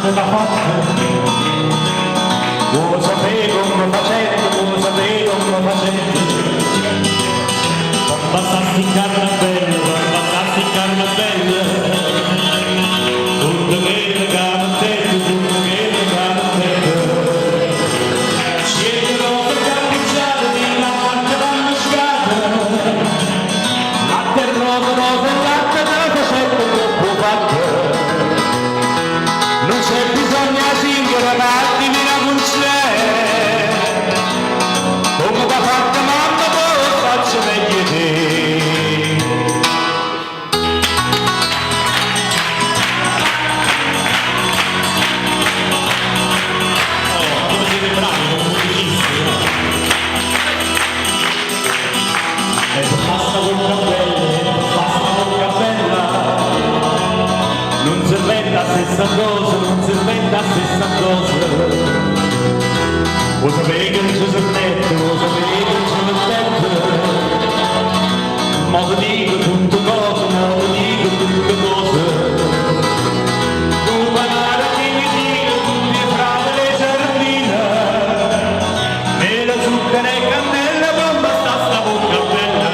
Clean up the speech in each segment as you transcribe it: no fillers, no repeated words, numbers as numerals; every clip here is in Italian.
te l'ha fatta, vuoi sapere come facendo, vuoi sapere come facendo, non bastarsi carne bella, non bastarsi carne bella, tutto che le garantetto, tutto che le garantetto, siete robe cappucciate di la parte della scata, latte rosa, rosa, latte da facendo troppo fatto. Non c'è bisogno di ragazzi di una funzione, come da fatta mamma poi lo faccio meglio te. Oh, come siete bravi, come musicisti. E basta bocca bella, non si inventa stessa cosa, non si inventa stessa cosa. Vuoi sapere che non ci si mette, vuoi sapere che non ci si mette, ma ti dico tutte cose, ma ti dico tutte cose. Tu parlare di mi dico, tutti fra le sardine, e la zucchera e cannella, bomba sta bocca bella.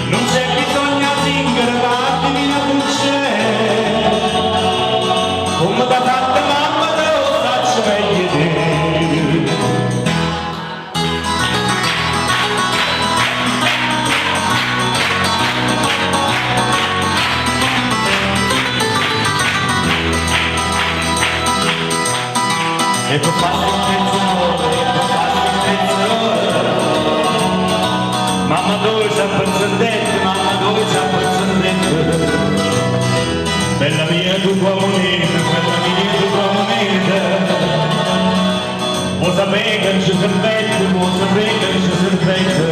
Non c'è bisogno di singere, di una funzione, come da tanta mamma te lo faccio meglio te. E per farsi un pezzone, per farsi un pezzone, mamma dove c'è il sendetto, mamma dove c'è il sendetto, bella mia tu tua moneta, bella mia tu tua moneta, vuoi sapere che non ci servette, vuoi sapere che non ci servette,